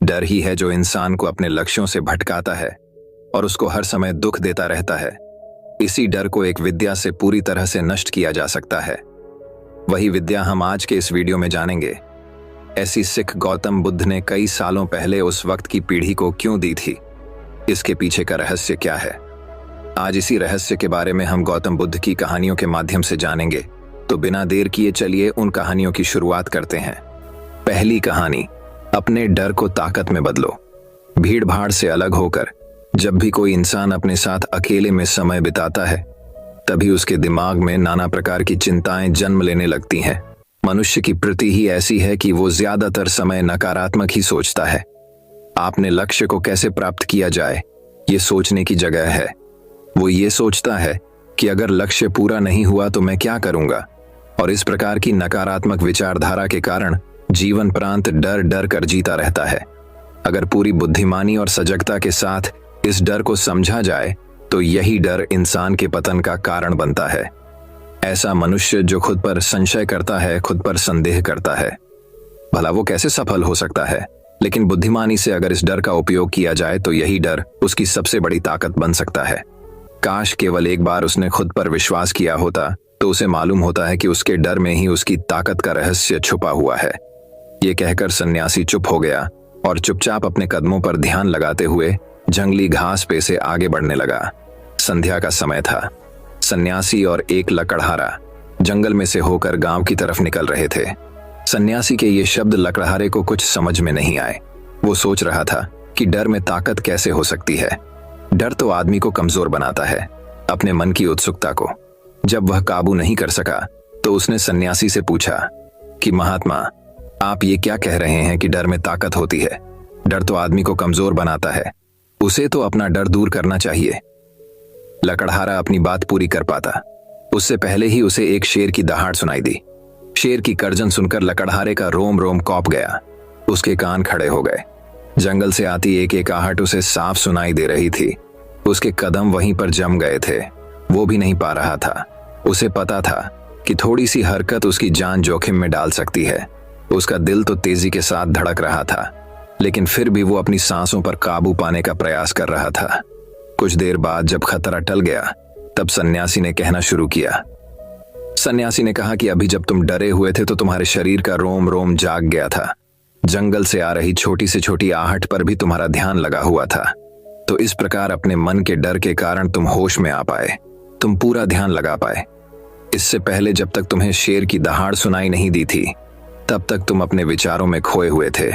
डर ही है जो इंसान को अपने लक्ष्यों से भटकाता है और उसको हर समय दुख देता रहता है। इसी डर को एक विद्या से पूरी तरह से नष्ट किया जा सकता है। वही विद्या हम आज के इस वीडियो में जानेंगे। ऐसी सीख गौतम बुद्ध ने कई सालों पहले उस वक्त की पीढ़ी को क्यों दी थी? इसके पीछे का रहस्य क्या है? आज इसी रहस्य के बारे में हम गौतम बुद्ध की कहानियों के माध्यम से जानेंगे। तो बिना देर किए चलिए उन कहानियों की शुरुआत करते हैं। पहली कहानी, अपने डर को ताकत में बदलो। भीड़ भाड़ से अलग होकर जब भी कोई इंसान अपने साथ अकेले में समय बिताता है, तभी उसके दिमाग में नाना प्रकार की चिंताएं जन्म लेने लगती हैं। मनुष्य की प्रति ही ऐसी है कि वो ज्यादातर समय नकारात्मक ही सोचता है। आपने लक्ष्य को कैसे प्राप्त किया जाए, ये सोचने की जगह है। वो ये सोचता है कि अगर लक्ष्य पूरा नहीं हुआ तो मैं क्या करूंगा, और इस प्रकार की नकारात्मक विचारधारा के कारण जीवन प्रांत डर डर कर जीता रहता है। अगर पूरी बुद्धिमानी और सजगता के साथ इस डर को समझा जाए तो यही डर इंसान के पतन का कारण बनता है। ऐसा मनुष्य जो खुद पर संशय करता है, खुद पर संदेह करता है, भला वो कैसे सफल हो सकता है? लेकिन बुद्धिमानी से अगर इस डर का उपयोग किया जाए तो यही डर उसकी सबसे बड़ी ताकत बन सकता है। काश केवल एक बार उसने खुद पर विश्वास किया होता तो उसे मालूम होता है कि उसके डर में ही उसकी ताकत का रहस्य छुपा हुआ है। ये कहकर सन्यासी चुप हो गया और चुपचाप अपने कदमों पर ध्यान लगाते हुए जंगली घास पे से आगे बढ़ने लगा। संध्या का समय था। सन्यासी और एक लकड़हारा जंगल में से होकर गांव की तरफ निकल रहे थे। सन्यासी के ये शब्द लकड़हारे को कुछ समझ में नहीं आए। वो सोच रहा था कि डर में ताकत कैसे हो सकती है। डर तो आदमी को कमजोर बनाता है, अपने मन की उत्सुकता को। जब वह काबू नहीं कर सका तो उसने सन्यासी से पूछा कि महात्मा, आप ये क्या कह रहे हैं कि डर में ताकत होती है? डर तो आदमी को कमजोर बनाता है, उसे तो अपना डर दूर करना चाहिए। लकड़हारा अपनी बात पूरी कर पाता उससे पहले ही उसे एक शेर की दहाड़ सुनाई दी। शेर की गर्जन सुनकर लकड़हारे का रोम रोम कौंप गया। उसके कान खड़े हो गए। जंगल से आती एक एक आहट उसे साफ सुनाई दे रही थी। उसके कदम वहीं पर जम गए थे। वो भी नहीं पा रहा था। उसे पता था कि थोड़ी सी हरकत उसकी जान जोखिम में डाल सकती है। उसका दिल तो तेजी के साथ धड़क रहा था, लेकिन फिर भी वो अपनी सांसों पर काबू पाने का प्रयास कर रहा था। कुछ देर बाद जब खतरा टल गया तब सन्यासी ने कहना शुरू किया। सन्यासी ने कहा कि अभी जब तुम डरे हुए थे तो तुम्हारे शरीर का रोम रोम जाग गया था। जंगल से आ रही छोटी से छोटी आहट पर भी तुम्हारा ध्यान लगा हुआ था। तो इस प्रकार अपने मन के डर के कारण तुम होश में आ पाए, तुम पूरा ध्यान लगा पाए। इससे पहले जब तक तुम्हें शेर की दहाड़ सुनाई नहीं दी थी तब तक तुम अपने विचारों में खोए हुए थे।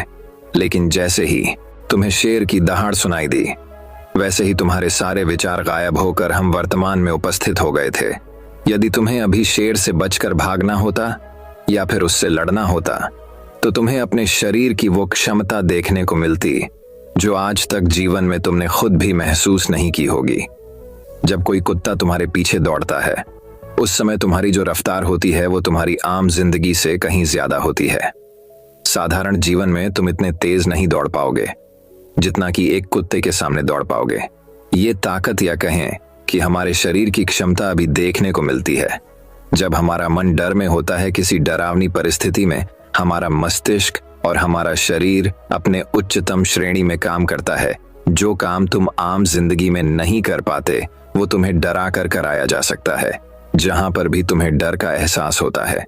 लेकिन जैसे ही तुम्हें शेर की दहाड़ सुनाई दी, वैसे ही तुम्हारे सारे विचार गायब होकर हम वर्तमान में उपस्थित हो गए थे। यदि तुम्हें अभी शेर से बचकर भागना होता या फिर उससे लड़ना होता तो तुम्हें अपने शरीर की वो क्षमता देखने को मिलती जो आज तक जीवन में तुमने खुद भी महसूस नहीं की होगी। जब कोई कुत्ता तुम्हारे पीछे दौड़ता है, उस समय तुम्हारी जो रफ्तार होती है वो तुम्हारी आम जिंदगी से कहीं ज्यादा होती है। साधारण जीवन में तुम इतने तेज नहीं दौड़ पाओगे जितना कि एक कुत्ते के सामने दौड़ पाओगे। ये ताकत या कहें कि हमारे शरीर की क्षमता अभी देखने को मिलती है। जब हमारा मन डर में होता है, किसी डरावनी परिस्थिति में, हमारा मस्तिष्क और हमारा शरीर अपने उच्चतम श्रेणी में काम करता है। जो काम तुम आम जिंदगी में नहीं कर पाते वो तुम्हें डरा कर कराया जा सकता है। जहां पर भी तुम्हें डर का एहसास होता है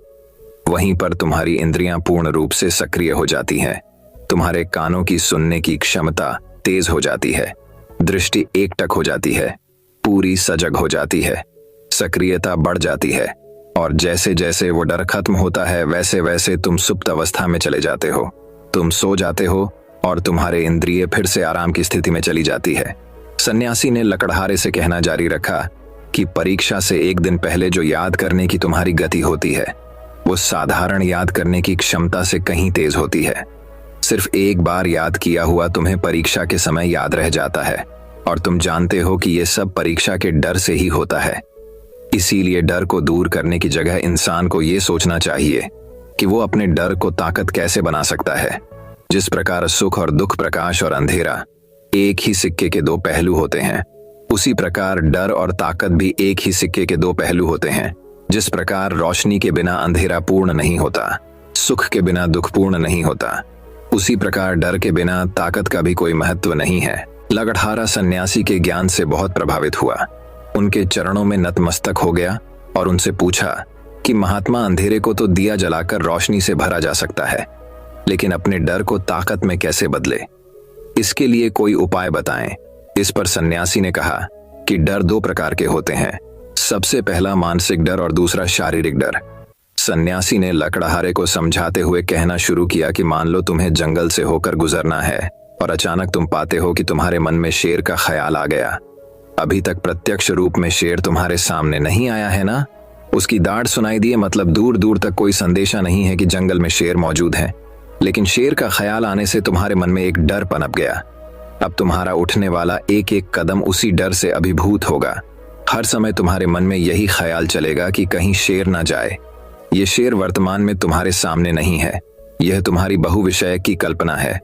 वहीं पर तुम्हारी इंद्रियां पूर्ण रूप से सक्रिय हो जाती हैं। तुम्हारे कानों की सुनने की क्षमता तेज हो जाती है, दृष्टि एकटक हो जाती है, पूरी सजग हो जाती है, सक्रियता बढ़ जाती है। और जैसे जैसे वो डर खत्म होता है वैसे वैसे तुम सुप्त अवस्था में चले जाते हो। तुम सो जाते हो और तुम्हारे इंद्रिय फिर से आराम की स्थिति में चली जाती है। सन्यासी ने लकड़हारे से कहना जारी रखा कि परीक्षा से एक दिन पहले जो याद करने की तुम्हारी गति होती है वो साधारण याद करने की क्षमता से कहीं तेज होती है। सिर्फ एक बार याद किया हुआ तुम्हें परीक्षा के समय याद रह जाता है और तुम जानते हो कि ये सब परीक्षा के डर से ही होता है। इसीलिए डर को दूर करने की जगह इंसान को ये सोचना चाहिए कि वो अपने डर को ताकत कैसे बना सकता है। जिस प्रकार सुख और दुख, प्रकाश और अंधेरा एक ही सिक्के के दो पहलू होते हैं, उसी प्रकार डर और ताकत भी एक ही सिक्के के दो पहलू होते हैं। जिस प्रकार रोशनी के बिना अंधेरा पूर्ण नहीं होता, सुख के बिना दुख पूर्ण नहीं होता, उसी प्रकार डर के बिना ताकत का भी कोई महत्व नहीं है। लगड़हारा सन्यासी के ज्ञान से बहुत प्रभावित हुआ, उनके चरणों में नतमस्तक हो गया और उनसे पूछा कि महात्मा, अंधेरे को तो दिया जलाकर रोशनी से भरा जा सकता है, लेकिन अपने डर को ताकत में कैसे बदले? इसके लिए कोई उपाय बताएं। इस पर सन्यासी ने कहा कि डर दो प्रकार के होते हैं, सबसे पहला मानसिक डर और दूसरा शारीरिक डर। सन्यासी ने लकड़हारे को समझाते हुए कहना शुरू किया कि मान लो तुम्हें जंगल से होकर गुजरना है और अचानक तुम पाते हो कि तुम्हारे मन में शेर का ख्याल आ गया। अभी तक प्रत्यक्ष रूप में शेर तुम्हारे सामने नहीं आया है ना, उसकी दाढ़ सुनाई दी है, मतलब दूर दूर तक कोई संदेशा नहीं है कि जंगल में शेर मौजूद है, लेकिन शेर का ख्याल आने से तुम्हारे मन में एक डर पनप गया। अब तुम्हारा उठने वाला एक एक कदम उसी डर से अभिभूत होगा। हर समय तुम्हारे मन में यही ख्याल चलेगा कि कहीं शेर ना जाए। ये शेर वर्तमान में तुम्हारे सामने नहीं है, यह तुम्हारी बहुविषय की कल्पना है।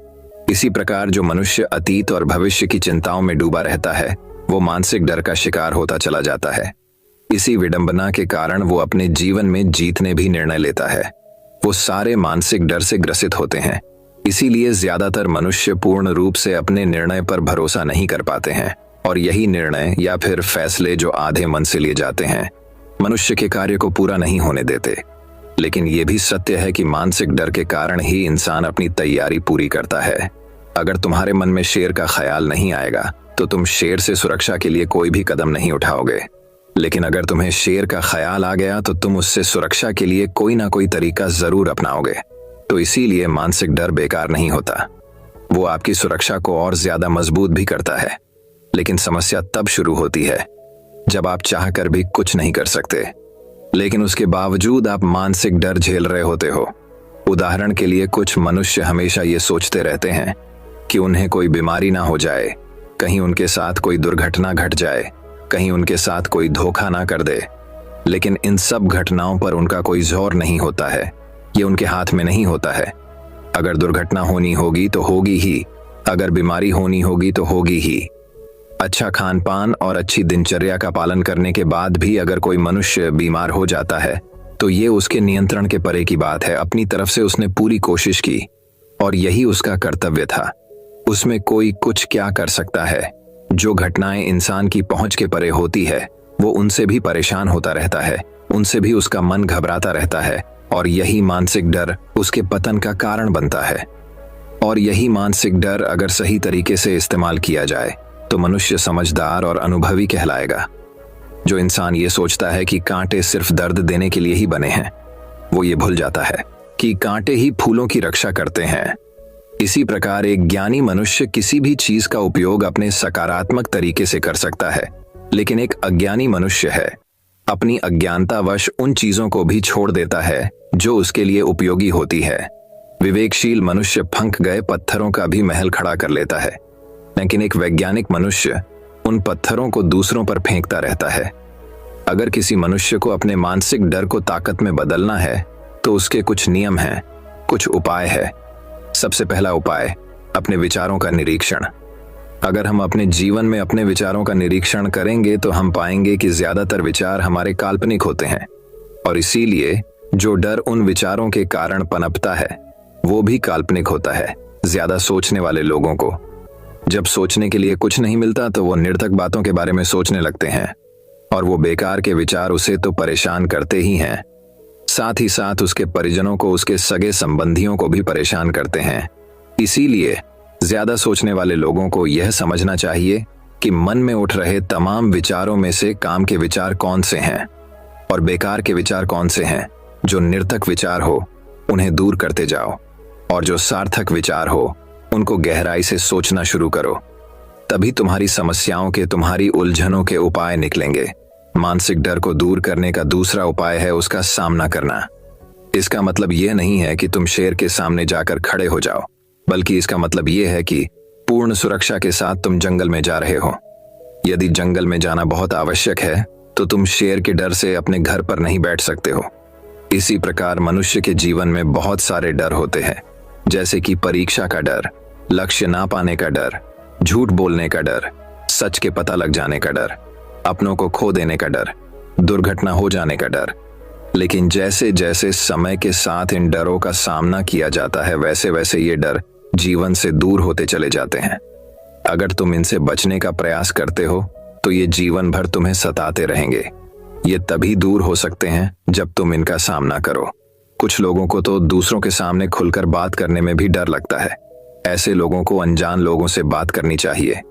इसी प्रकार जो मनुष्य अतीत और भविष्य की चिंताओं में डूबा रहता है, वो मानसिक डर का शिकार होता चला जाता है। इसी विडंबना के कारण वो अपने जीवन में जीतने भी निर्णय लेता है। वो सारे मानसिक डर से ग्रसित होते हैं। इसीलिए ज्यादातर मनुष्य पूर्ण रूप से अपने निर्णय पर भरोसा नहीं कर पाते हैं, और यही निर्णय या फिर फैसले जो आधे मन से लिए जाते हैं, मनुष्य के कार्य को पूरा नहीं होने देते। लेकिन यह भी सत्य है कि मानसिक डर के कारण ही इंसान अपनी तैयारी पूरी करता है। अगर तुम्हारे मन में शेर का ख्याल नहीं आएगा तो तुम शेर से सुरक्षा के लिए कोई भी कदम नहीं उठाओगे, लेकिन अगर तुम्हें शेर का ख्याल आ गया तो तुम उससे सुरक्षा के लिए कोई ना कोई तरीका जरूर अपनाओगे। तो इसीलिए मानसिक डर बेकार नहीं होता, वो आपकी सुरक्षा को और ज्यादा मजबूत भी करता है। लेकिन समस्या तब शुरू होती है जब आप चाहकर भी कुछ नहीं कर सकते, लेकिन उसके बावजूद आप मानसिक डर झेल रहे होते हो। उदाहरण के लिए कुछ मनुष्य हमेशा ये सोचते रहते हैं कि उन्हें कोई बीमारी ना हो जाए, कहीं उनके साथ कोई दुर्घटना घट जाए, कहीं उनके साथ कोई धोखा ना कर दे। लेकिन इन सब घटनाओं पर उनका कोई जोर नहीं होता है, ये उनके हाथ में नहीं होता है। अगर दुर्घटना होनी होगी तो होगी ही, अगर बीमारी होनी होगी तो होगी ही। अच्छा खान पान और अच्छी दिनचर्या का पालन करने के बाद भी अगर कोई मनुष्य बीमार हो जाता है तो ये उसके नियंत्रण के परे की बात है। अपनी तरफ से उसने पूरी कोशिश की और यही उसका कर्तव्य था। उसमें कोई कुछ क्या कर सकता है। जो घटनाएं इंसान की पहुंच के परे होती है वो उनसे भी परेशान होता रहता है, उनसे भी उसका मन घबराता रहता है, और यही मानसिक डर उसके पतन का कारण बनता है। और यही मानसिक डर अगर सही तरीके से इस्तेमाल किया जाए तो मनुष्य समझदार और अनुभवी कहलाएगा। जो इंसान ये सोचता है कि कांटे सिर्फ दर्द देने के लिए ही बने हैं, वो ये भूल जाता है कि कांटे ही फूलों की रक्षा करते हैं। इसी प्रकार एक ज्ञानी मनुष्य किसी भी चीज का उपयोग अपने सकारात्मक तरीके से कर सकता है, लेकिन एक अज्ञानी मनुष्य है अपनी अज्ञानतावश उन चीजों को भी छोड़ देता है जो उसके लिए उपयोगी होती है। विवेकशील मनुष्य फंक गए पत्थरों का भी महल खड़ा कर लेता है, लेकिन एक वैज्ञानिक मनुष्य उन पत्थरों को दूसरों पर फेंकता रहता है। अगर किसी मनुष्य को अपने मानसिक डर को ताकत में बदलना है तो उसके कुछ नियम हैं, कुछ उपाय है। सबसे पहला उपाय, अपने विचारों का निरीक्षण। अगर हम अपने जीवन में अपने विचारों का निरीक्षण करेंगे तो हम पाएंगे कि ज्यादातर विचार हमारे काल्पनिक होते हैं, और इसीलिए जो डर उन विचारों के कारण पनपता है वो भी काल्पनिक होता है। ज्यादा सोचने वाले लोगों को जब सोचने के लिए कुछ नहीं मिलता तो वो निरर्थक बातों के बारे में सोचने लगते हैं, और वो बेकार के विचार उसे तो परेशान करते ही हैं, साथ ही साथ उसके परिजनों को, उसके सगे संबंधियों को भी परेशान करते हैं। इसीलिए ज्यादा सोचने वाले लोगों को यह समझना चाहिए कि मन में उठ रहे तमाम विचारों में से काम के विचार कौन से हैं और बेकार के विचार कौन से हैं। जो निरर्थक विचार हो उन्हें दूर करते जाओ, और जो सार्थक विचार हो उनको गहराई से सोचना शुरू करो। तभी तुम्हारी समस्याओं के, तुम्हारी उलझनों के उपाय निकलेंगे। मानसिक डर को दूर करने का दूसरा उपाय है उसका सामना करना। इसका मतलब यह नहीं है कि तुम शेर के सामने जाकर खड़े हो जाओ, बल्कि इसका मतलब यह है कि पूर्ण सुरक्षा के साथ तुम जंगल में जा रहे हो। यदि जंगल में जाना बहुत आवश्यक है तो तुम शेर के डर से अपने घर पर नहीं बैठ सकते हो। इसी प्रकार मनुष्य के जीवन में बहुत सारे डर होते हैं, जैसे कि परीक्षा का डर, लक्ष्य ना पाने का डर, झूठ बोलने का डर, सच के पता लग जाने का डर, अपनों को खो देने का डर, दुर्घटना हो जाने का डर। लेकिन जैसे जैसे समय के साथ इन डरों का सामना किया जाता है वैसे वैसे ये डर जीवन से दूर होते चले जाते हैं। अगर तुम इनसे बचने का प्रयास करते हो तो ये जीवन भर तुम्हें सताते रहेंगे। ये तभी दूर हो सकते हैं जब तुम इनका सामना करो। कुछ लोगों को तो दूसरों के सामने खुलकर बात करने में भी डर लगता है। ऐसे लोगों को अनजान लोगों से बात करनी चाहिए।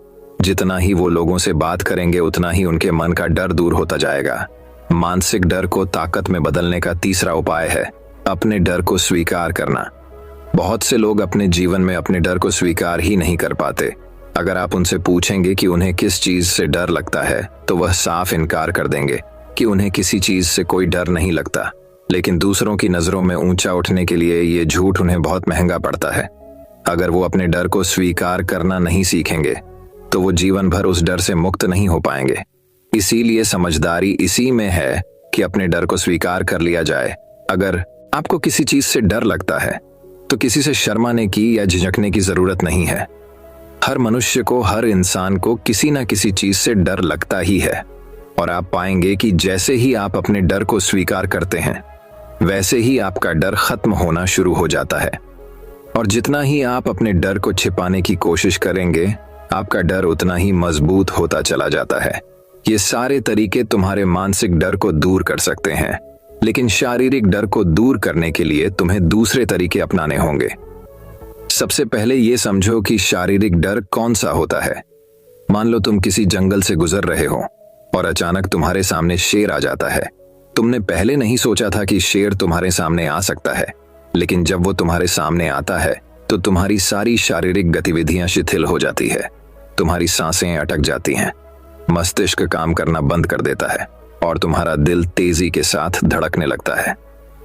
जितना ही वो लोगों से बात करेंगे उतना ही उनके मन का डर दूर होता जाएगा। मानसिक डर को ताकत में बदलने का तीसरा उपाय है अपने डर को स्वीकार करना। बहुत से लोग अपने जीवन में अपने डर को स्वीकार ही नहीं कर पाते। अगर आप उनसे पूछेंगे कि उन्हें किस चीज से डर लगता है तो वह साफ इनकार कर देंगे कि उन्हें किसी चीज से कोई डर नहीं लगता। लेकिन दूसरों की नजरों में ऊंचा उठने के लिए ये झूठ उन्हें बहुत महंगा पड़ता है। अगर वो अपने डर को स्वीकार करना नहीं सीखेंगे तो वो जीवन भर उस डर से मुक्त नहीं हो पाएंगे। इसीलिए समझदारी इसी में है कि अपने डर को स्वीकार कर लिया जाए। अगर आपको किसी चीज से डर लगता है तो किसी से शर्माने की या झिझकने की जरूरत नहीं है। हर मनुष्य को, हर इंसान को किसी ना किसी चीज से डर लगता ही है। और आप पाएंगे कि जैसे ही आप अपने डर को स्वीकार करते हैं वैसे ही आपका डर खत्म होना शुरू हो जाता है। और जितना ही आप अपने डर को छिपाने की कोशिश करेंगे आपका डर उतना ही मजबूत होता चला जाता है। ये सारे तरीके तुम्हारे मानसिक डर को दूर कर सकते हैं, लेकिन शारीरिक डर को दूर करने के लिए तुम्हें दूसरे तरीके अपनाने होंगे। सबसे पहले ये समझो कि शारीरिक डर कौन सा होता है। मान लो तुम किसी जंगल से गुजर रहे हो और अचानक तुम्हारे सामने शेर आ जाता है। तुमने पहले नहीं सोचा था कि शेर तुम्हारे सामने आ सकता है, लेकिन जब वो तुम्हारे सामने आता है तो तुम्हारी सारी शारीरिक गतिविधियां शिथिल हो जाती है। तुम्हारी सांसें अटक जाती हैं, मस्तिष्क काम करना बंद कर देता है और तुम्हारा दिल तेजी के साथ धड़कने लगता है।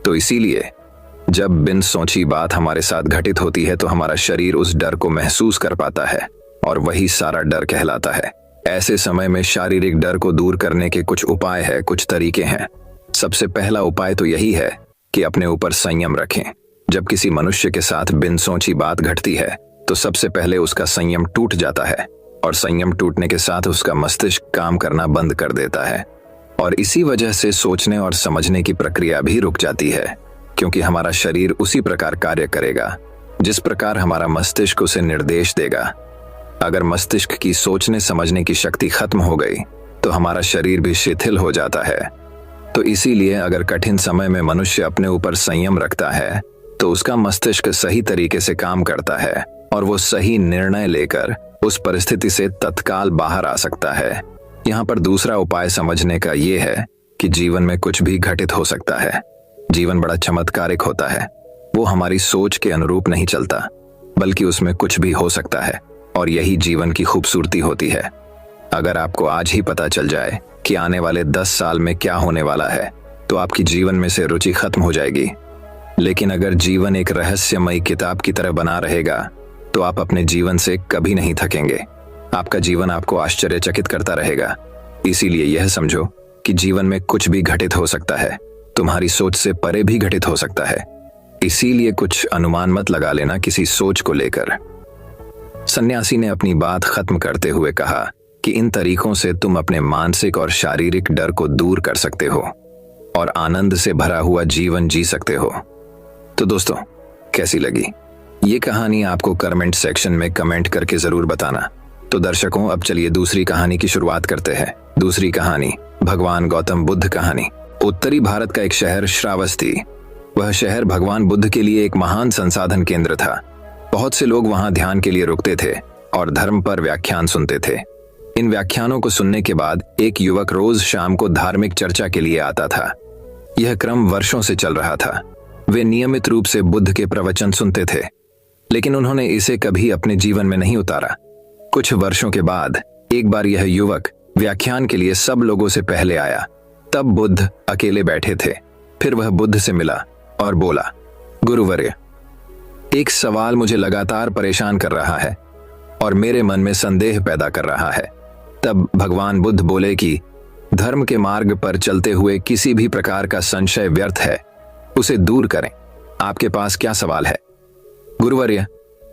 तो इसीलिए जब बिन सोची बात हमारे साथ घटित होती है तो हमारा शरीर उस डर को महसूस कर पाता है और वही सारा डर कहलाता है। ऐसे समय में शारीरिक डर को दूर करने के कुछ उपाय है, कुछ तरीके हैं। सबसे पहला उपाय तो यही है कि अपने ऊपर संयम रखें। जब किसी मनुष्य के साथ बिन सोची बात घटती है तो सबसे पहले उसका संयम टूट जाता है और संयम टूटने के साथ उसका मस्तिष्क काम करना बंद कर देता है। और इसी वजह से सोचने और समझने की प्रक्रिया भी रुक जाती है, क्योंकि हमारा शरीर उसी प्रकार कार्य करेगा जिस प्रकार हमारा मस्तिष्क उसे निर्देश देगा। अगर मस्तिष्क की सोचने समझने की शक्ति खत्म हो गई तो हमारा शरीर भी शिथिल हो जाता है। तो इसीलिए अगर कठिन समय में मनुष्य अपने ऊपर संयम रखता है तो उसका मस्तिष्क सही तरीके से काम करता है और वो सही निर्णय लेकर उस परिस्थिति से तत्काल बाहर आ सकता है। यहाँ पर दूसरा उपाय समझने का ये है कि जीवन में कुछ भी घटित हो सकता है। जीवन बड़ा चमत्कारिक होता है। वो हमारी सोच के अनुरूप नहीं चलता, बल्कि उसमें कुछ भी हो सकता है और यही जीवन की खूबसूरती होती है। अगर आपको आज ही पता चल जाए कि आने वाले 10 साल में क्या होने वाला है तो आपकी जीवन में से रुचि खत्म हो जाएगी। लेकिन अगर जीवन एक रहस्यमयी किताब की तरह बना रहेगा तो आप अपने जीवन से कभी नहीं थकेंगे। आपका जीवन आपको आश्चर्यचकित करता रहेगा। इसीलिए यह समझो कि जीवन में कुछ भी घटित हो सकता है, तुम्हारी सोच से परे भी घटित हो सकता है। इसीलिए कुछ अनुमान मत लगा लेना किसी सोच को लेकर। सन्यासी ने अपनी बात खत्म करते हुए कहा कि इन तरीकों से तुम अपने मानसिक और शारीरिक डर को दूर कर सकते हो और आनंद से भरा हुआ जीवन जी सकते हो। तो दोस्तों, कैसी लगी ये कहानी? आपको कमेंट सेक्शन में कमेंट करके जरूर बताना। तो दर्शकों, अब चलिए दूसरी कहानी की शुरुआत करते हैं। दूसरी कहानी भगवान गौतम बुद्ध कहानी। उत्तरी भारत का एक शहर श्रावस्ती। वह शहर भगवान बुद्ध के लिए एक महान संसाधन केंद्र था। बहुत से लोग वहां ध्यान के लिए रुकते थे और धर्म पर व्याख्यान सुनते थे। इन व्याख्यानों को सुनने के बाद एक युवक रोज शाम को धार्मिक चर्चा के लिए आता था। यह क्रम वर्षों से चल रहा था। वे नियमित रूप से बुद्ध के प्रवचन सुनते थे, लेकिन उन्होंने इसे कभी अपने जीवन में नहीं उतारा। कुछ वर्षों के बाद एक बार यह युवक व्याख्यान के लिए सब लोगों से पहले आया। तब बुद्ध अकेले बैठे थे। फिर वह बुद्ध से मिला और बोला, गुरुवर्य, एक सवाल मुझे लगातार परेशान कर रहा है और मेरे मन में संदेह पैदा कर रहा है। तब भगवान बुद्ध बोले कि धर्म के मार्ग पर चलते हुए किसी भी प्रकार का संशय व्यर्थ है, उसे दूर करें। आपके पास क्या सवाल है? गुरुवर्य,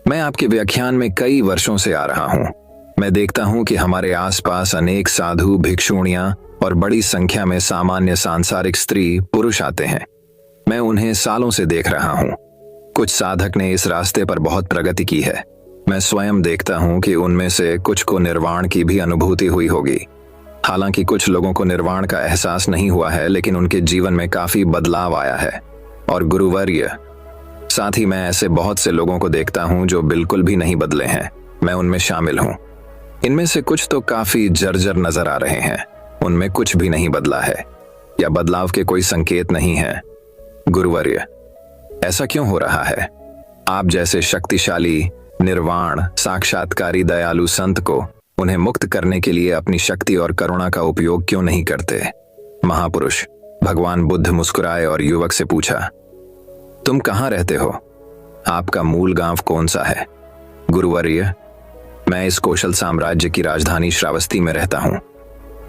मैं आपके व्याख्यान में कई वर्षों से आ रहा हूं। मैं देखता हूं कि हमारे आसपास अनेक साधु, भिक्षुणियां और बड़ी संख्या में सामान्य सांसारिक स्त्री पुरुष आते हैं। मैं उन्हें सालों से देख रहा हूं। कुछ साधक ने इस रास्ते पर बहुत प्रगति की है। मैं स्वयं देखता हूं कि उनमें से कुछ को निर्वाण की भी अनुभूति हुई होगी। हालांकि कुछ लोगों को निर्वाण का एहसास नहीं हुआ है, लेकिन उनके जीवन में काफी बदलाव आया है। और गुरुवर्य, साथ ही मैं ऐसे बहुत से लोगों को देखता हूं जो बिल्कुल भी नहीं बदले हैं। मैं उनमें शामिल हूं। इनमें से कुछ तो काफी जर्जर नजर आ रहे हैं। उनमें कुछ भी नहीं बदला है या बदलाव के कोई संकेत नहीं है। गुरुवर्य, ऐसा क्यों हो रहा है? आप जैसे शक्तिशाली, निर्वाण, साक्षात्कारी दयालु संत को उन्हें मुक्त करने के लिए अपनी शक्ति और करुणा का उपयोग क्यों नहीं करते? महापुरुष भगवान बुद्ध मुस्कुराए और युवक से पूछा, तुम कहाँ रहते हो? आपका मूल गांव कौन सा है? गुरुवर्य, मैं इस कौशल साम्राज्य की राजधानी श्रावस्ती में रहता हूं।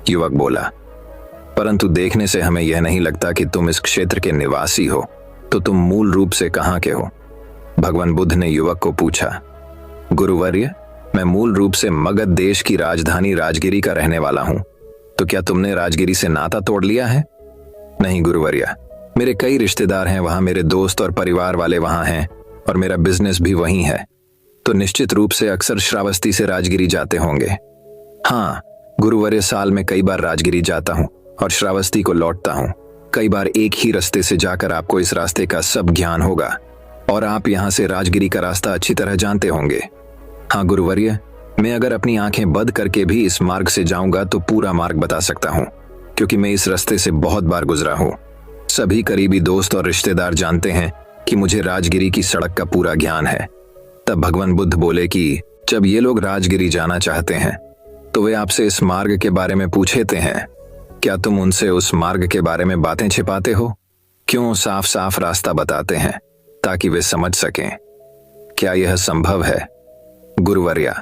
युवक बोला, परंतु देखने से हमें यह नहीं लगता कि तुम इस क्षेत्र के निवासी हो, तो तुम मूल रूप से कहाँ के हो? भगवान बुद्ध ने युवक को पूछा। गुरुवर्य, मैं मूल रूप से मगध देश की राजधानी राजगिरी का रहने वाला हूं। तो क्या तुमने राजगिरी से नाता तोड़ लिया है? नहीं गुरुवर्य, मेरे कई रिश्तेदार हैं वहां, मेरे दोस्त और परिवार वाले वहां हैं और मेरा बिजनेस भी वहीं है। तो निश्चित रूप से अक्सर श्रावस्ती से राजगिरी जाते होंगे। हाँ गुरुवर्य, साल में कई बार राजगिरी जाता हूँ और श्रावस्ती को लौटता हूँ। कई बार एक ही रास्ते से जाकर आपको इस रास्ते का सब ज्ञान होगा और आप यहाँ से राजगिरी का रास्ता अच्छी तरह जानते होंगे। हाँ गुरुवर्य, मैं अगर अपनी आंखें बंद करके भी इस मार्ग से जाऊंगा तो पूरा मार्ग बता सकता हूँ, क्योंकि मैं इस रास्ते से बहुत बार गुजरा हूँ। सभी करीबी दोस्त और रिश्तेदार जानते हैं कि मुझे राजगिरी की सड़क का पूरा ज्ञान है। तब भगवान बुद्ध बोले कि जब ये लोग राजगिरी जाना चाहते हैं तो वे आपसे इस मार्ग के बारे में पूछते हैं। क्या तुम उनसे उस मार्ग के बारे में बातें छिपाते हो? क्यों साफ साफ रास्ता बताते हैं ताकि वे समझ सकें? क्या यह संभव है? गुरुवर्या,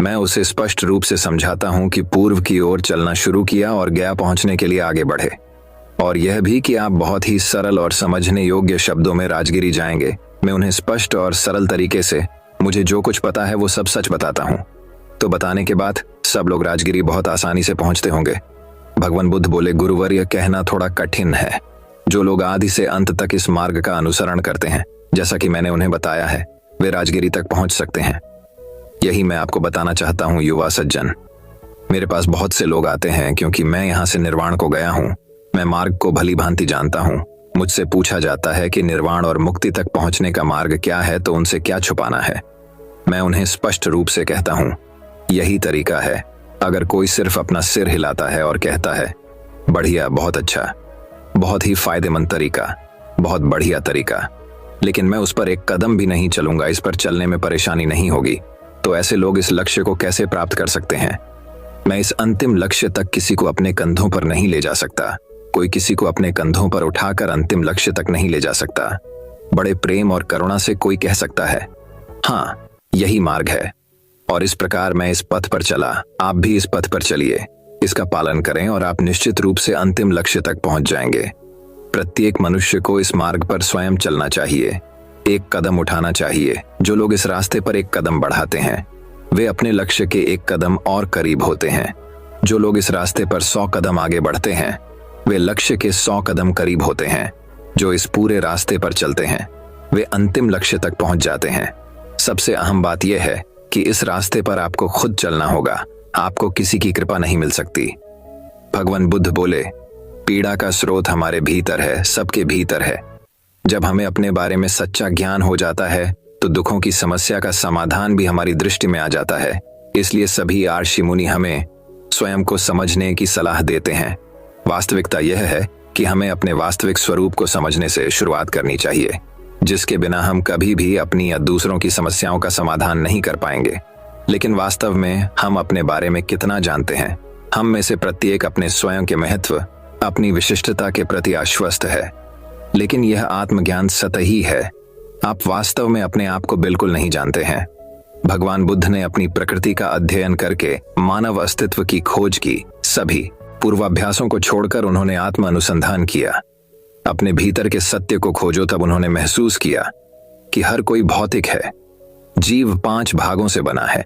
मैं उसे स्पष्ट रूप से समझाता हूं कि पूर्व की ओर चलना शुरू किया और गया पहुंचने के लिए आगे बढ़े, और यह भी कि आप बहुत ही सरल और समझने योग्य शब्दों में राजगिरी जाएंगे। मैं उन्हें स्पष्ट और सरल तरीके से मुझे जो कुछ पता है वो सब सच बताता हूँ। तो बताने के बाद सब लोग राजगिरी बहुत आसानी से पहुंचते होंगे। भगवान बुद्ध बोले, गुरुवर्य, कहना थोड़ा कठिन है। जो लोग आदि से अंत तक इस मार्ग का अनुसरण करते हैं, जैसा कि मैंने उन्हें बताया है, वे राजगिरी तक पहुंच सकते हैं। यही मैं आपको बताना चाहता हूँ युवा सज्जन। मेरे पास बहुत से लोग आते हैं क्योंकि मैं यहाँ से निर्वाण को गया हूँ। मैं मार्ग को भली भांति जानता हूँ। मुझसे पूछा जाता है कि निर्वाण और मुक्ति तक पहुंचने का मार्ग क्या है, तो उनसे क्या छुपाना है। मैं उन्हें स्पष्ट रूप से कहता हूँ, यही तरीका है। अगर कोई सिर्फ अपना सिर हिलाता है और कहता है बढ़िया, बहुत अच्छा, बहुत ही फायदेमंद तरीका, बहुत बढ़िया तरीका, लेकिन मैं उस पर एक कदम भी नहीं चलूंगा, इस पर चलने में परेशानी नहीं होगी, तो ऐसे लोग इस लक्ष्य को कैसे प्राप्त कर सकते हैं? मैं इस अंतिम लक्ष्य तक किसी को अपने कंधों पर नहीं ले जा सकता। कोई किसी को अपने कंधों पर उठाकर अंतिम लक्ष्य तक नहीं ले जा सकता। बड़े प्रेम और करुणा से कोई कह सकता है, हाँ यही मार्ग है, और इस प्रकार मैं इस पथ पर चला, आप भी इस पथ पर चलिए, इसका पालन करें और आप निश्चित रूप से अंतिम लक्ष्य तक पहुंच जाएंगे। प्रत्येक मनुष्य को इस मार्ग पर स्वयं चलना चाहिए, एक कदम उठाना चाहिए। जो लोग इस रास्ते पर एक कदम बढ़ाते हैं वे अपने लक्ष्य के एक कदम और करीब होते हैं। जो लोग इस रास्ते पर 100 कदम आगे बढ़ते हैं वे लक्ष्य के 100 कदम करीब होते हैं। जो इस पूरे रास्ते पर चलते हैं वे अंतिम लक्ष्य तक पहुंच जाते हैं। सबसे अहम बात यह है कि इस रास्ते पर आपको खुद चलना होगा, आपको किसी की कृपा नहीं मिल सकती। भगवान बुद्ध बोले, पीड़ा का स्रोत हमारे भीतर है, सबके भीतर है। जब हमें अपने बारे में सच्चा ज्ञान हो जाता है तो दुखों की समस्या का समाधान भी हमारी दृष्टि में आ जाता है। इसलिए सभी आर्षि मुनि हमें स्वयं को समझने की सलाह देते हैं। वास्तविकता यह है कि हमें अपने वास्तविक स्वरूप को समझने से शुरुआत करनी चाहिए, जिसके बिना हम कभी भी अपनी या दूसरों की समस्याओं का समाधान नहीं कर पाएंगे। लेकिन वास्तव में हम अपने बारे में कितना जानते हैं? हम में से प्रत्येक अपने स्वयं के महत्व, अपनी विशिष्टता के प्रति आश्वस्त है, लेकिन यह आत्मज्ञान सतही है। आप वास्तव में अपने आप को बिल्कुल नहीं जानते हैं। भगवान बुद्ध ने अपनी प्रकृति का अध्ययन करके मानव अस्तित्व की खोज की। सभी पूर्वाभ्यासों को छोड़कर उन्होंने आत्म अनुसंधान किया। अपने भीतर के सत्य को खोजो, तब उन्होंने महसूस किया कि हर कोई भौतिक है। जीव 5 भागों से बना है,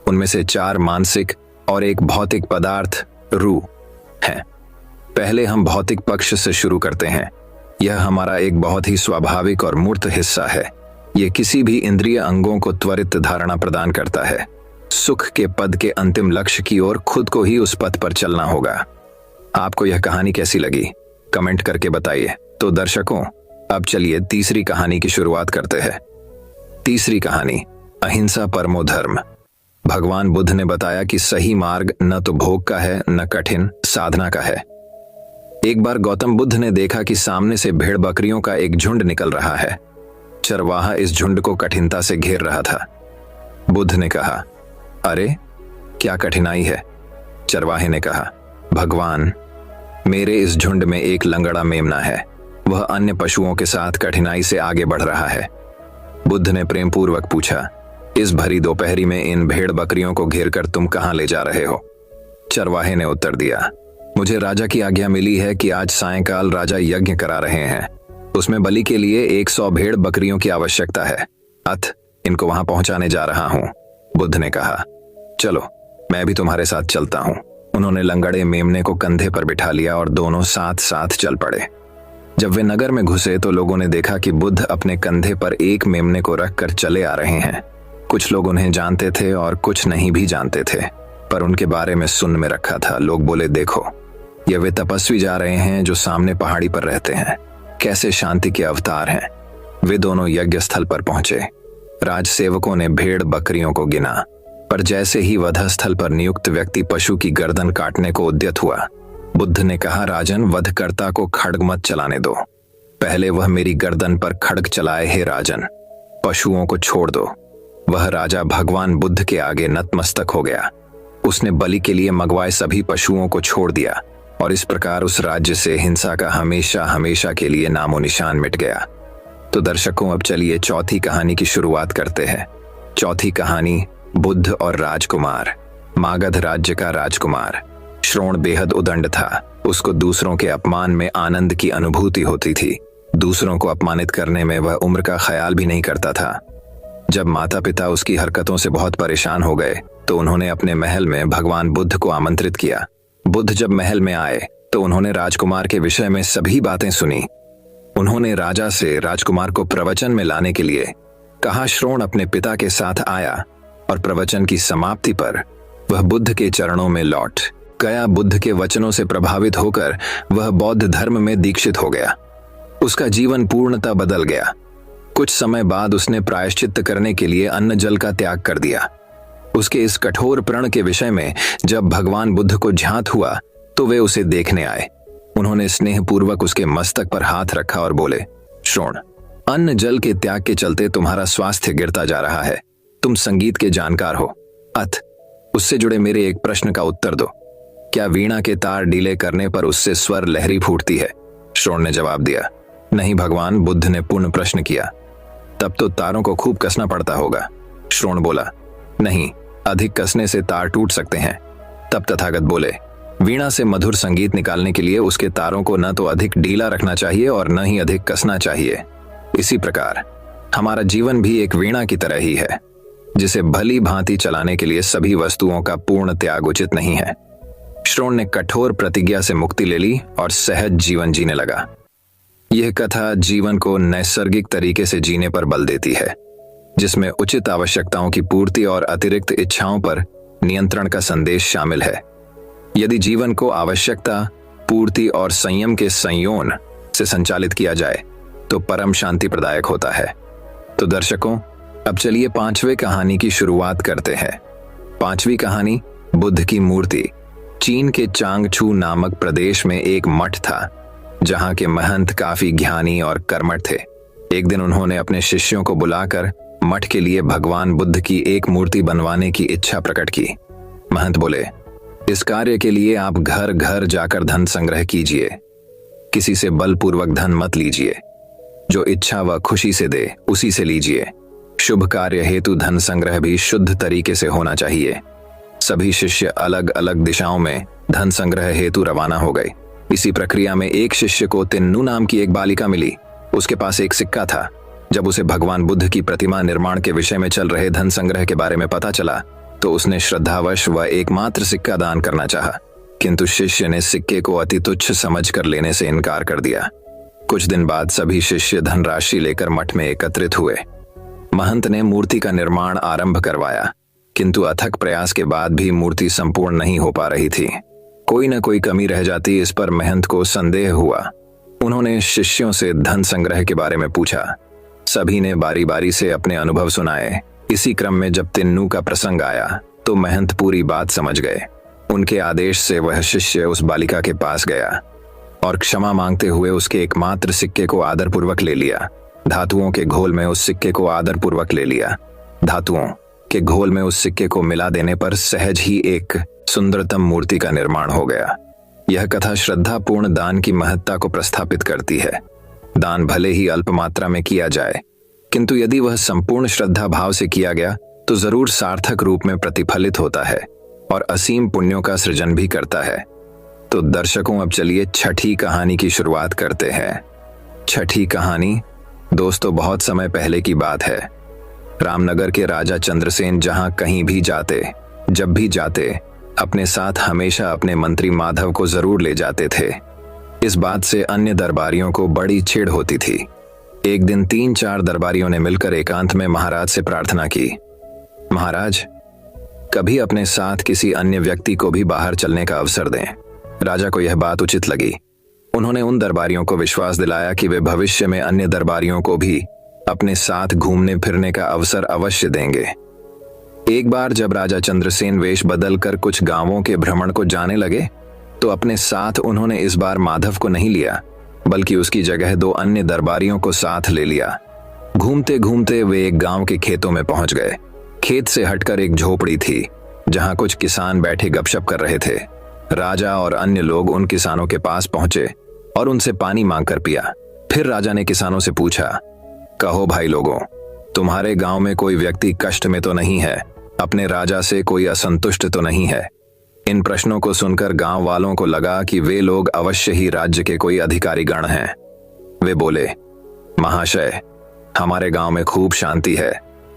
उनमें से 4 मानसिक और एक भौतिक पदार्थ रूह है। पहले हम भौतिक पक्ष से शुरू करते हैं, यह हमारा एक बहुत ही स्वाभाविक और मूर्त हिस्सा है। यह किसी भी इंद्रिय अंगों को त्वरित धारणा प्रदान करता है। सुख के पद के अंतिम लक्ष्य की ओर खुद को ही उस पथ पर चलना होगा। आपको यह कहानी कैसी लगी, कमेंट करके बताइए। तो दर्शकों, अब चलिए तीसरी कहानी की शुरुआत करते हैं। तीसरी कहानी, अहिंसा परमो धर्म। भगवान बुद्ध ने बताया कि सही मार्ग न तो भोग का है न कठिन साधना का है। एक बार गौतम बुद्ध ने देखा कि सामने से भेड़ बकरियों का एक झुंड निकल रहा है। चरवाहा इस झुंड को कठिनता से घेर रहा था। बुद्ध ने कहा, अरे क्या कठिनाई है? चरवाहे ने कहा, भगवान, मेरे इस झुंड में एक लंगड़ा मेमना है। वह अन्य पशुओं के साथ कठिनाई से आगे बढ़ रहा है। बुद्ध ने प्रेम पूर्वक पूछा, इस भरी दोपहरी में इन भेड़ बकरियों को घेरकर तुम कहां ले जा रहे हो? चरवाहे ने उत्तर दिया, मुझे राजा की आज्ञा मिली है कि आज सायंकाल राजा यज्ञ करा रहे हैं। उसमें बलि के लिए 100 भेड़ बकरियों की आवश्यकता है। अत इनको वहां पहुंचाने जा रहा हूं। बुद्ध ने कहा, चलो मैं भी तुम्हारे साथ चलता हूं। उन्होंने लंगड़े मेमने को कंधे पर बिठा लिया और दोनों साथ साथ चल पड़े। जब वे नगर में घुसे तो लोगों ने देखा कि बुद्ध अपने कंधे पर एक मेमने को रखकर चले आ रहे हैं। कुछ लोग उन्हें जानते थे और कुछ नहीं भी जानते थे, पर उनके बारे में सुन में रखा था। लोग बोले, देखो, ये वे तपस्वी जा रहे हैं जो सामने पहाड़ी पर रहते हैं। कैसे शांति के अवतार हैं। वे दोनों यज्ञ स्थल पर पहुंचे। राजसेवकों ने भेड़ बकरियों को गिना, पर जैसे ही वधस्थल पर नियुक्त व्यक्ति पशु की गर्दन काटने को उद्यत हुआ, बुद्ध ने कहा, राजन, वधकर्ता को खड्ग मत चलाने दो। पहले वह मेरी गर्दन पर खड्ग चलाए। हे राजन, पशुओं को छोड़ दो। वह राजा भगवान बुद्ध के आगे नतमस्तक हो गया। उसने बलि के लिए मंगवाए सभी पशुओं को छोड़ दिया और इस प्रकार उस राज्य से हिंसा का हमेशा हमेशा के लिए नामो निशान मिट गया। तो दर्शकों, अब चलिए चौथी कहानी की शुरुआत करते हैं। चौथी कहानी, बुद्ध और राजकुमार। मागध राज्य का राजकुमार श्रोण बेहद उदंड था। उसको दूसरों के अपमान में आनंद की अनुभूति होती थी। दूसरों को अपमानित करने में वह उम्र का ख्याल भी नहीं करता था। जब माता पिता उसकी हरकतों से बहुत परेशान हो गए तो उन्होंने अपने महल में भगवान बुद्ध को आमंत्रित किया। बुद्ध जब महल में आए तो उन्होंने राजकुमार के विषय में सभी बातें सुनी। उन्होंने राजा से राजकुमार को प्रवचन में लाने के लिए कहा। श्रोण अपने पिता के साथ आया और प्रवचन की समाप्ति पर वह बुद्ध के चरणों में लौट गया। बुद्ध के वचनों से प्रभावित होकर वह बौद्ध धर्म में दीक्षित हो गया। उसका जीवन पूर्णतः बदल गया। कुछ समय बाद उसने प्रायश्चित्त करने के लिए अन्न जल का त्याग कर दिया। उसके इस कठोर प्रण के विषय में जब भगवान बुद्ध को ज्ञात हुआ तो वे उसे देखने आए। उन्होंने स्नेहपूर्वक उसके मस्तक पर हाथ रखा और बोले, श्रोण, अन्न जल के त्याग के चलते तुम्हारा स्वास्थ्य गिरता जा रहा है। तुम संगीत के जानकार हो, अत उससे जुड़े मेरे एक प्रश्न का उत्तर दो। क्या वीणा के तार डीले करने पर उससे स्वर लहरी फूटती है? श्रोण ने जवाब दिया, नहीं भगवान। बुद्ध ने पुनः प्रश्न किया, तब तो तारों को खूब कसना पड़ता होगा। श्रोण बोला, नहीं, अधिक कसने से तार टूट सकते हैं। तब तथागत बोले, वीणा से मधुर संगीत निकालने के लिए उसके तारों को न तो अधिक ढीला रखना चाहिए और न ही अधिक कसना चाहिए। इसी प्रकार हमारा जीवन भी एक वीणा की तरह ही है, जिसे भली भांति चलाने के लिए सभी वस्तुओं का पूर्ण त्याग उचित नहीं है। श्रोण ने कठोर प्रतिज्ञा से मुक्ति ले ली और सहज जीवन जीने लगा। यह कथा जीवन को नैसर्गिक तरीके से जीने पर बल देती है, जिसमें उचित आवश्यकताओं की पूर्ति और अतिरिक्त इच्छाओं पर नियंत्रण का संदेश शामिल है। यदि जीवन को आवश्यकता, पूर्ति और संयम के संयोजन से संचालित किया जाए तो परम शांति प्रदायक होता है। तो दर्शकों, अब चलिए पांचवें कहानी की शुरुआत करते हैं। पांचवी कहानी, बुद्ध की मूर्ति। चीन के चांगछू नामक प्रदेश में एक मठ था, जहां के महंत काफी ज्ञानी और कर्मठ थे। एक दिन उन्होंने अपने शिष्यों को बुलाकर मठ के लिए भगवान बुद्ध की एक मूर्ति बनवाने की इच्छा प्रकट की। महंत बोले, इस कार्य के लिए आप घर घर जाकर धन संग्रह कीजिए। किसी से बलपूर्वक धन मत लीजिए। जो इच्छा व खुशी से दे उसी से लीजिए। शुभ कार्य हेतु धन संग्रह भी शुद्ध तरीके से होना चाहिए। सभी शिष्य अलग अलग दिशाओं में धन संग्रह हेतु रवाना हो गए। इसी प्रक्रिया में एक शिष्य को तिन्नू नाम की एक बालिका मिली। उसके पास एक सिक्का था। जब उसे भगवान बुद्ध की प्रतिमा निर्माण के विषय में चल रहे धन संग्रह के बारे में पता चला तो उसने श्रद्धावश व एकमात्र सिक्का दान करना चाहा, किंतु शिष्य ने सिक्के को अति तुच्छ समझकर लेने से इनकार कर दिया। कुछ दिन बाद सभी शिष्य धनराशि लेकर मठ में एकत्रित हुए। महंत ने मूर्ति का निर्माण आरंभ करवाया, किंतु अथक प्रयास के बाद भी मूर्ति संपूर्ण नहीं हो पा रही थी। कोई न कोई कमी रह जाती, इस पर महंत को संदेह हुआ। उन्होंने शिष्यों से धन संग्रह के बारे में पूछा। सभी ने बारी बारी से अपने अनुभव सुनाए। इसी क्रम में जब तिन्नू का प्रसंग आया तो महंत पूरी बात समझ गए। उनके आदेश से वह शिष्य उस बालिका के पास गया और क्षमा मांगते हुए उसके एकमात्र सिक्के को आदरपूर्वक ले लिया। धातुओं के घोल में उस सिक्के को आदरपूर्वक ले लिया। धातुओं के घोल में उस सिक्के को मिला देने पर सहज ही एक सुंदरतम मूर्ति का निर्माण हो गया। यह कथा श्रद्धापूर्ण दान की महत्ता को प्रस्थापित करती है। दान भले ही अल्प मात्रा में किया जाए, किंतु यदि वह संपूर्ण श्रद्धा भाव से किया गया तो जरूर सार्थक रूप में प्रतिफलित होता है और असीम पुण्यों का सृजन भी करता है। तो दर्शकों, अब चलिए छठी कहानी की शुरुआत करते हैं। छठी कहानी दोस्तों बहुत समय पहले की बात है। रामनगर के राजा चंद्रसेन जहां कहीं भी जाते, जब भी जाते, अपने साथ हमेशा अपने मंत्री माधव को जरूर ले जाते थे। इस बात से अन्य दरबारियों को बड़ी चिढ़ होती थी। एक दिन 3-4 दरबारियों ने मिलकर एकांत में महाराज से प्रार्थना की, महाराज, कभी अपने साथ किसी अन्य व्यक्ति को भी बाहर चलने का अवसर दें। राजा को यह बात उचित लगी। उन्होंने उन दरबारियों को विश्वास दिलाया कि वे भविष्य में अन्य दरबारियों को भी अपने साथ घूमने फिरने का अवसर अवश्य देंगे। एक बार जब राजा चंद्रसेन वेश बदलकर कुछ गांवों के भ्रमण को जाने लगे तो अपने साथ उन्होंने इस बार माधव को नहीं लिया, बल्कि उसकी जगह 2 अन्य दरबारियों को साथ ले लिया। घूमते घूमते वे एक गांव के खेतों में पहुंच गए। खेत से हटकर एक झोपड़ी थी जहां कुछ किसान बैठे गपशप कर रहे थे। राजा और अन्य लोग उन किसानों के पास पहुंचे और उनसे पानी मांगकर पिया। फिर राजा ने किसानों से पूछा, कहो भाई लोगों, तुम्हारे गांव में कोई व्यक्ति कष्ट में तो नहीं है? अपने राजा से कोई असंतुष्ट तो नहीं है? इन प्रश्नों को सुनकर गांव वालों को लगा कि वे लोग अवश्य ही राज्य के कोई अधिकारी गण हैं। वे बोले, महाशय, हमारे गांव में खूब शांति है,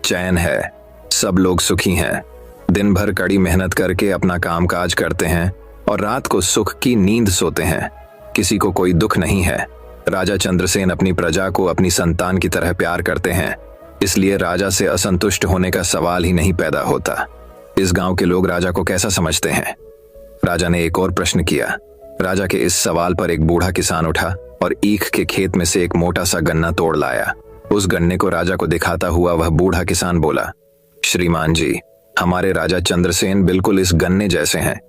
चैन है, सब लोग सुखी हैं। दिन भर कड़ी मेहनत करके अपना कामकाज करते हैं और रात को सुख की नींद सोते हैं। किसी को कोई दुख नहीं है। राजा चंद्रसेन अपनी प्रजा को अपनी संतान की तरह प्यार करते हैं, इसलिए राजा से असंतुष्ट होने का सवाल ही नहीं पैदा होता। इस गांव के लोग राजा को कैसा समझते हैं? राजा ने एक और प्रश्न किया। राजा के इस सवाल पर एक बूढ़ा किसान उठा और ईख के खेत में से एक मोटा सा गन्ना तोड़ लाया। उस गन्ने को राजा को दिखाता हुआ वह बूढ़ा किसान बोला, श्रीमान जी, हमारे राजा चंद्रसेन बिल्कुल इस गन्ने जैसे हैं।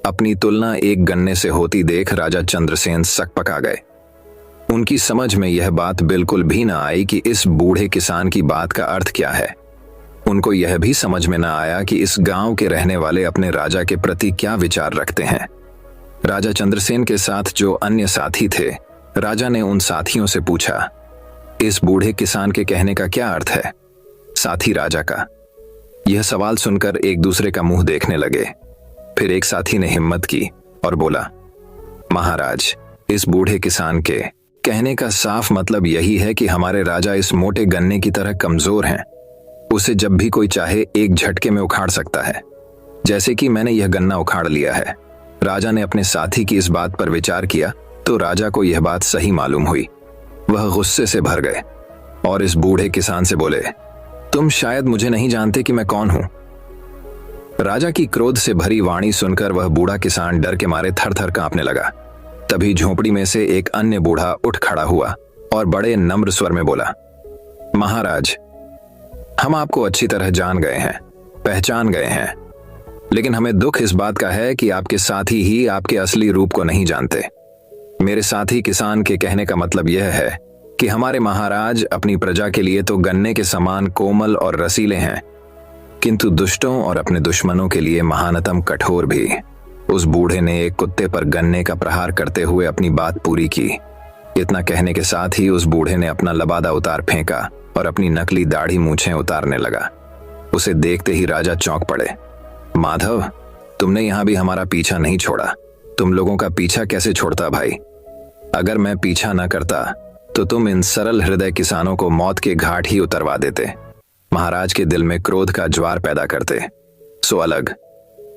अपनी तुलना एक गन्ने से होती देख राजा चंद्रसेन सकपका गए। उनकी समझ में यह बात बिल्कुल भी न आई कि इस बूढ़े किसान की बात का अर्थ क्या है। उनको यह भी समझ में न आया कि इस गांव के रहने वाले अपने राजा के प्रति क्या विचार रखते हैं। राजा चंद्रसेन के साथ जो अन्य साथी थे, राजा ने उन साथियों से पूछा, इस बूढ़े किसान के कहने का क्या अर्थ है? साथी राजा का यह सवाल सुनकर एक दूसरे का मुंह देखने लगे। फिर एक साथी ने हिम्मत की और बोला, महाराज, इस बूढ़े किसान के कहने का साफ मतलब यही है कि हमारे राजा इस मोटे गन्ने की तरह कमजोर हैं। उसे जब भी कोई चाहे एक झटके में उखाड़ सकता है, जैसे कि मैंने यह गन्ना उखाड़ लिया है। राजा ने अपने साथी की इस बात पर विचार किया तो राजा को यह बात सही मालूम हुई। वह गुस्से से भर गए और इस बूढ़े किसान से बोले, तुम शायद मुझे नहीं जानते कि मैं कौन हूं। राजा की क्रोध से भरी वाणी सुनकर वह बूढ़ा किसान डर के मारे थर थर कांपने लगा। तभी झोपड़ी में से एक अन्य बूढ़ा उठ खड़ा हुआ और बड़े नम्र स्वर में बोला, महाराज, हम आपको अच्छी तरह जान गए हैं, पहचान गए हैं, लेकिन हमें दुख इस बात का है कि आपके साथी ही आपके असली रूप को नहीं जानते। मेरे साथी किसान के कहने का मतलब यह है कि हमारे महाराज अपनी प्रजा के लिए तो गन्ने के समान कोमल और रसीले हैं, किंतु दुष्टों और अपने दुश्मनों के लिए महानतम कठोर भी। उस बूढ़े ने एक कुत्ते पर गन्ने का प्रहार करते हुए अपनी बात पूरी की। इतना कहने के साथ ही उस बूढ़े ने अपना लबादा उतार फेंका और अपनी नकली दाढ़ी मूछें उतारने लगा। उसे देखते ही राजा चौंक पड़े। माधव, तुमने यहां भी हमारा पीछा नहीं छोड़ा। तुम लोगों का पीछा कैसे छोड़ता भाई? अगर मैं पीछा न करता तो तुम इन सरल हृदय किसानों को मौत के घाट ही उतरवा देते, महाराज के दिल में क्रोध का ज्वार पैदा करते। सो अलग,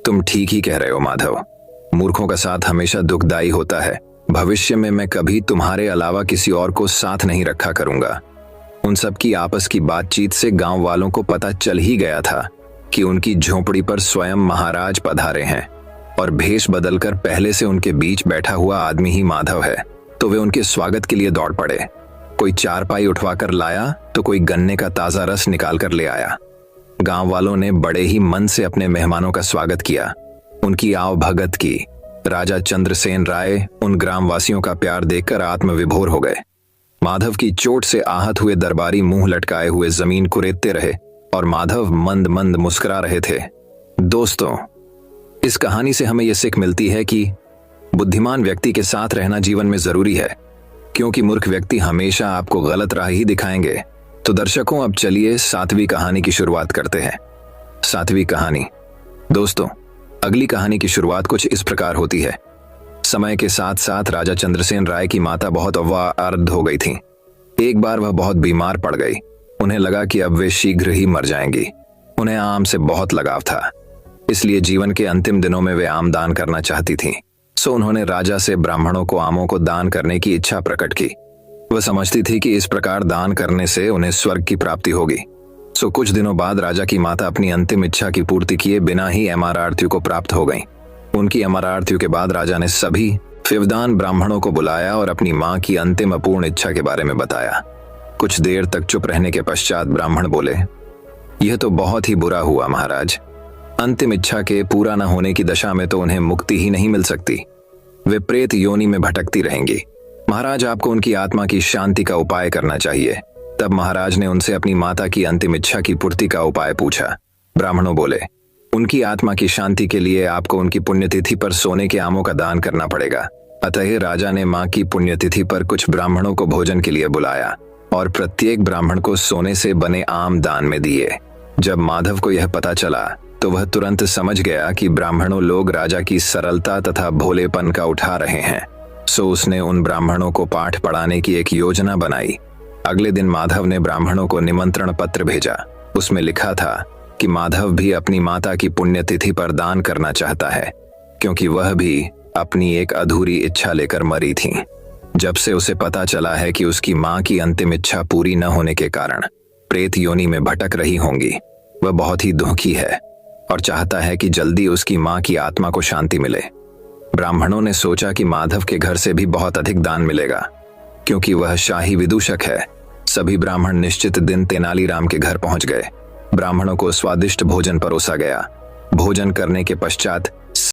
तुम ठीक ही कह रहे हो माधव। मूर्खों का साथ हमेशा दुखदायी होता है भविष्य में मैं कभी तुम्हारे अलावा किसी और को साथ नहीं रखा करूंगा। उन सब की आपस की बातचीत से गांव वालों को पता चल ही गया था कि उनकी झोपड़ी पर स्वयं महाराज पधारे हैं और भेष बदलकर पहले से उनके बीच बैठा हुआ आदमी ही माधव है। तो वे उनके स्वागत के लिए दौड़ पड़े। कोई चारपाई उठवाकर लाया तो कोई गन्ने का ताजा रस निकाल कर ले आया। गांव वालों ने बड़े ही मन से अपने मेहमानों का स्वागत किया, उनकी आव भगत की। राजा चंद्रसेन राय उन ग्रामवासियों का प्यार देखकर आत्मविभोर हो गए। माधव की चोट से आहत हुए दरबारी मुंह लटकाए हुए जमीन कुरेदते रहे और माधव मंद मंद मुस्कुरा रहे थे। दोस्तों, इस कहानी से हमें यह सीख मिलती है कि बुद्धिमान व्यक्ति के साथ रहना जीवन में जरूरी है, क्योंकि मूर्ख व्यक्ति हमेशा आपको गलत राह ही दिखाएंगे। तो दर्शकों, अब चलिए 7वीं कहानी की शुरुआत करते हैं। 7वीं कहानी। दोस्तों, अगली कहानी की शुरुआत कुछ इस प्रकार होती है। समय के साथ साथ राजा चंद्रसेन राय की माता बहुत अवार्ध हो गई थी। एक बार वह बहुत बीमार पड़ गई। उन्हें लगा कि अब वे शीघ्र ही मर जाएंगी। उन्हें आम से बहुत लगाव था, इसलिए जीवन के अंतिम दिनों में वे आम दान करना चाहती थीं। सो उन्होंने राजा से ब्राह्मणों को आमों को दान करने की इच्छा प्रकट की। वह समझती थी कि इस प्रकार दान करने से उन्हें स्वर्ग की प्राप्ति होगी। सो कुछ दिनों बाद राजा की माता अपनी अंतिम इच्छा की पूर्ति किए बिना ही अमरार्थियों को प्राप्त हो गईं। उनकी अमरार्थियों के बाद राजा ने सभी फिवदान ब्राह्मणों को बुलाया और अपनी मां की अंतिम अपूर्ण इच्छा के बारे में बताया। कुछ देर तक चुप रहने के पश्चात ब्राह्मण बोले, यह तो बहुत ही बुरा हुआ महाराज। अंतिम इच्छा के पूरा न होने की दशा में तो उन्हें मुक्ति ही नहीं मिल सकती। वे प्रेत योनि में भटकती रहेंगी। महाराज, आपको उनकी आत्मा की शांति का उपाय करना चाहिए। तब महाराज ने उनसे अपनी माता की अंतिम इच्छा की पूर्ति का उपाय पूछा। ब्राह्मणों बोले, उनकी आत्मा की शांति के लिए आपको उनकी पुण्यतिथि पर सोने के आमों का दान करना पड़ेगा। अतः राजा ने मां की पुण्यतिथि पर कुछ ब्राह्मणों को भोजन के लिए बुलाया और प्रत्येक ब्राह्मण को सोने से बने आम दान में दिए। जब माधव को यह पता चला तो वह तुरंत समझ गया कि ब्राह्मणों लोग राजा की सरलता तथा भोलेपन का उठा रहे हैं। सो उसने उन ब्राह्मणों को पाठ पढ़ाने की एक योजना बनाई। अगले दिन माधव ने ब्राह्मणों को निमंत्रण पत्र भेजा। उसमें लिखा था कि माधव भी अपनी माता की पुण्यतिथि पर दान करना चाहता है, क्योंकि वह भी अपनी एक अधूरी इच्छा लेकर मरी थी। जब से उसे पता चला है कि उसकी मां की अंतिम इच्छा पूरी न होने के कारण प्रेत योनि में भटक रही होंगी, वह बहुत ही दुखी है और चाहता है कि जल्दी उसकी मां की आत्मा को शांति मिले। ब्राह्मणों ने सोचा कि माधव के घर से भी बहुत अधिक दान मिलेगा, क्योंकि वह शाही विदूषक है। सभी ब्राह्मण निश्चित दिन तेनालीराम के घर पहुंच गए। ब्राह्मणों को स्वादिष्ट भोजन परोसा गया। भोजन करने के पश्चात